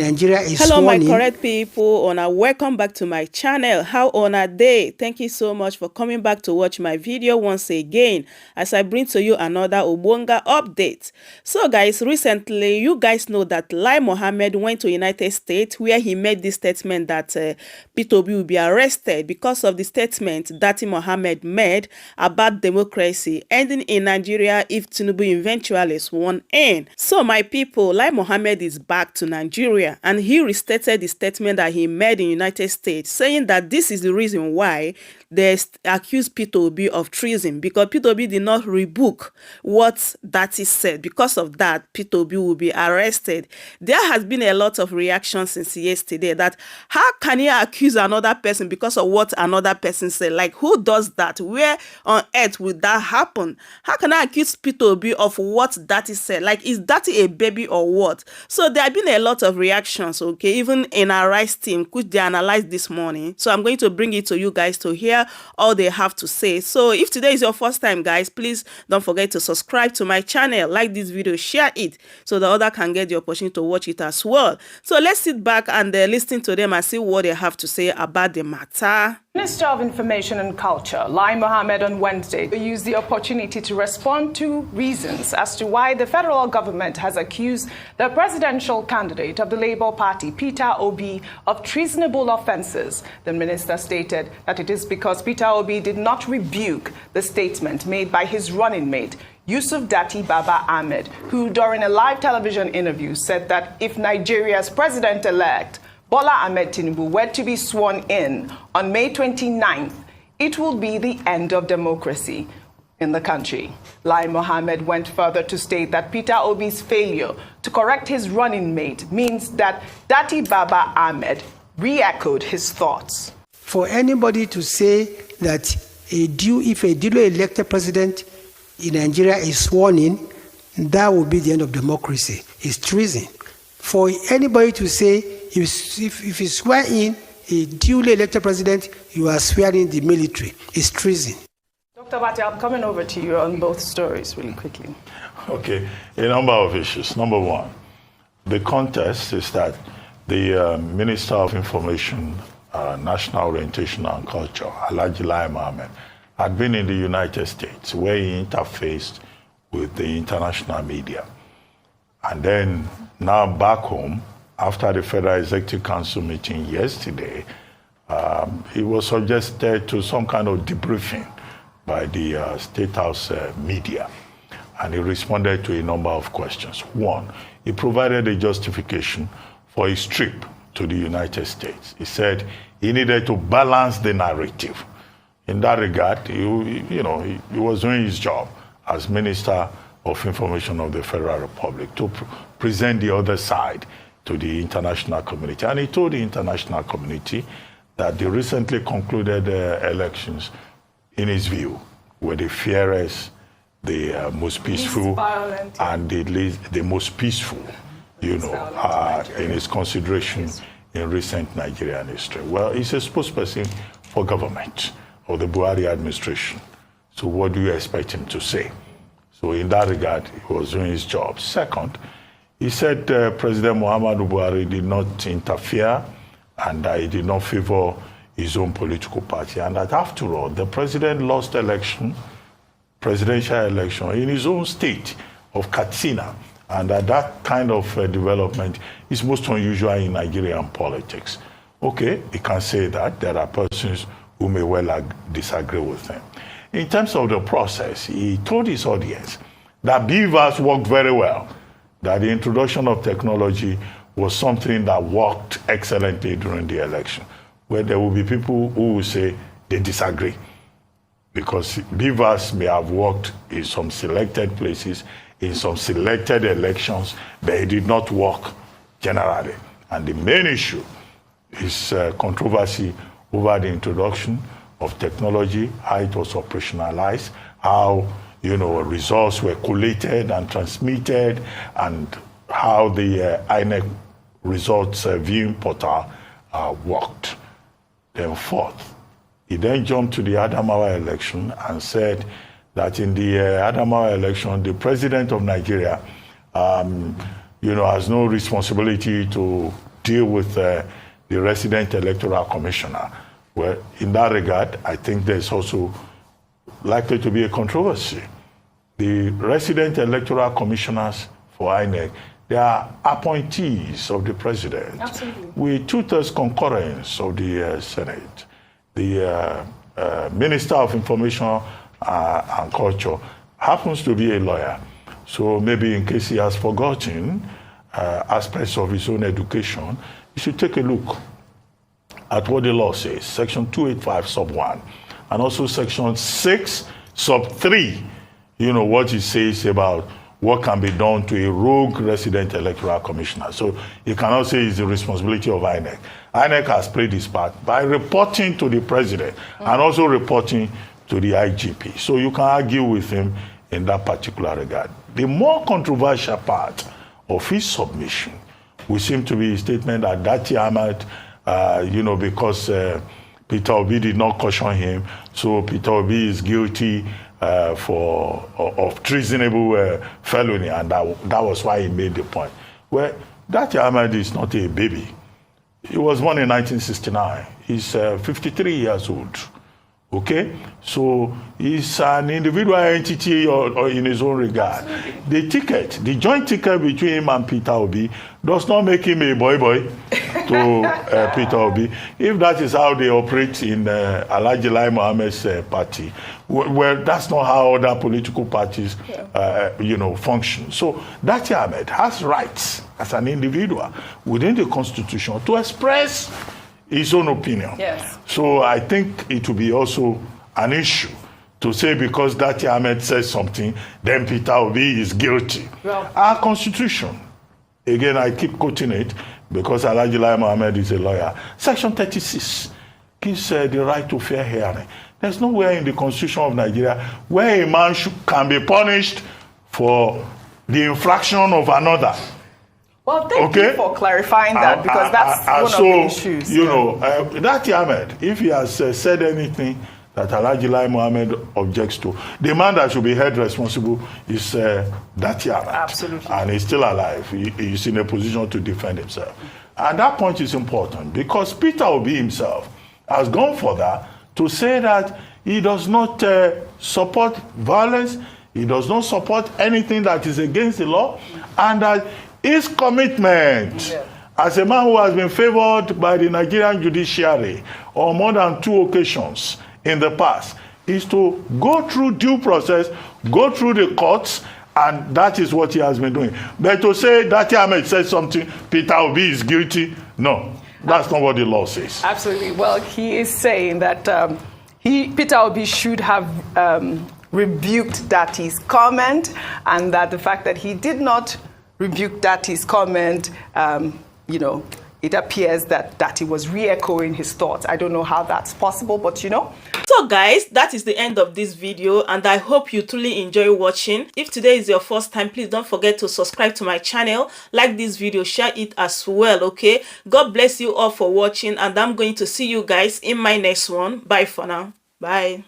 Nigeria is Hello, my sworn in. correct people. Welcome back to my channel. How on a day? Thank you so much for coming back to watch my video once again as I bring to you another Obonga update. So guys, recently you guys know that Lai Mohammed went to United States where he made this statement that Peter Obi will be arrested because of the statement that Mohammed made about democracy ending in Nigeria if Tinubu eventually sworn in. So my people, Lai Mohammed is back to Nigeria and he restated the statement that he made in the United States, saying that this is the reason why they accused Peter Obi of treason, because Peter Obi did not rebook what that is said. Because of that, Peter Obi will be arrested. There has been a lot of reaction since yesterday that how can he accuse another person because of what another person said? Like, who does that? Where on earth would that happen? How can I accuse Peter Obi of what that is said? Like, is that a baby or what? So there have been a lot of reactions, okay, even in our Rise team, which they analyzed this morning. So I'm going to bring it to you guys to hear all they have to say. So if today is your first time, guys, please don't forget to subscribe to my channel, like this video, share it so the other can get the opportunity to watch it as well. So let's sit back and listen to them and see what they have to say about the matter. Minister of Information and Culture, Lai Mohammed, on Wednesday used the opportunity to respond to reasons as to why the federal government has accused the presidential candidate of the Labour Party, Peter Obi, of treasonable offences. The minister stated that it is because Peter Obi did not rebuke the statement made by his running mate, Yusuf Datti Baba Ahmed, who during a live television interview said that if Nigeria's president-elect Bola Ahmed Tinubu were to be sworn in on May 29th, it will be the end of democracy in the country. Lai Mohammed went further to state that Peter Obi's failure to correct his running mate means that Datti Baba Ahmed re-echoed his thoughts. For anybody to say that if a duly elected president in Nigeria is sworn in, that will be the end of democracy. It's treason. For anybody to say if you swear in a duly elected president, you are swearing the military. It's treason. Dr. Bati, I'm coming over to you on both stories really quickly. Okay, a number of issues. Number one, the context is that the Minister of Information, National Orientation and Culture, Alhaji Lai Mohammed, had been in the United States where he interfaced with the international media. And then now back home, after the Federal Executive Council meeting yesterday, he was subjected to some kind of debriefing by the State House media, and he responded to a number of questions. One, he provided a justification for his trip to the United States. He said he needed to balance the narrative. In that regard, he was doing his job as Minister of Information of the Federal Republic to present the other side to the international community. And he told the international community that the recently concluded elections, in his view, were the fairest, the most peaceful, and the most peaceful, in his consideration in recent Nigerian history. Well, he's a spokesperson for government of the Buhari administration. So what do you expect him to say? So in that regard, he was doing his job. Second, he said President Muhammadu Buhari did not interfere and he did not favor his own political party. And that after all, the president lost presidential election in his own state of Katsina. And that kind of development is most unusual in Nigerian politics. Okay, he can say that. There are persons who may well disagree with him. In terms of the process, he told his audience that OBI'S worked very well, that the introduction of technology was something that worked excellently during the election, where there will be people who will say they disagree, because OBI'S may have worked in some selected places, in some selected elections, but it did not work generally. And the main issue is controversy over the introduction of technology, how it was operationalized, how results were collated and transmitted, and how the INEC results viewing portal worked. Then fourth, he then jumped to the Adamawa election and said that in the Adamawa election, the president of Nigeria, has no responsibility to deal with the resident electoral commissioner. Well, in that regard, I think there's also likely to be a controversy. The resident electoral commissioners for INEC, they are appointees of the president. Absolutely. With 2/3 concurrence of the Senate. The Minister of Information and Culture happens to be a lawyer. So maybe in case he has forgotten aspects of his own education, you should take a look at what the law says, Section 285 sub 1, and also Section 6 sub 3, you know, what it says about what can be done to a rogue resident electoral commissioner. So you cannot say it's the responsibility of INEC. INEC has played its part by reporting to the president and also reporting to the IGP. So you can argue with him in that particular regard. The more controversial part of his submission would seem to be a statement that Dati Ahmed, you know, because Peter Obi did not caution him, so Peter Obi is guilty of treasonable felony, and that was why he made the point. Well, Dati Ahmed is not a baby. He was born in 1969. He's 53 years old. Okay, so he's an individual entity or in his own regard. The ticket, the joint ticket between him and Peter Obi does not make him a boy to Peter Obi. If that is how they operate in Alhaji Lai Mohammed's party, well, that's not how other political parties, you know, function. So Dati Ahmed has rights as an individual within the Constitution to express his own opinion. Yes. So I think it will be also an issue to say because Dati Ahmed says something, then Peter Obi is guilty. Well, our Constitution, again, I keep quoting it because Alhaji Lai Mohammed is a lawyer. Section 36 gives the right to fair hearing. There's nowhere in the Constitution of Nigeria where a man can be punished for the infraction of another. well, thank you for clarifying that, because that's one of the issues. You know, Dati Ahmed, if he has said anything that Alhaji Lai Mohammed objects to, the man that should be held responsible is Dati Ahmed. Absolutely. And he's still alive. He's in a position to defend himself. And that point is important because Peter Obi himself has gone further to say that he does not support violence, he does not support anything that is against the law, and that his commitment as a man who has been favored by the Nigerian judiciary on more than 2 occasions in the past is to go through due process, go through the courts, and that is what he has been doing. But to say Dati Ahmed said something, Peter Obi is guilty, no, that's not what the law says. Absolutely. Well, he is saying that Peter Obi should have rebuked Dati's comment, and that the fact that he did not rebuke Dati's comment, you know, it appears that Dati was re-echoing his thoughts. I don't know how that's possible, but you know. So guys, that is the end of this video, and I hope you truly enjoy watching. If today is your first time, please don't forget to subscribe to my channel, like this video, share it as well, okay? God bless you all for watching, and I'm going to see you guys in my next one. Bye for now. Bye.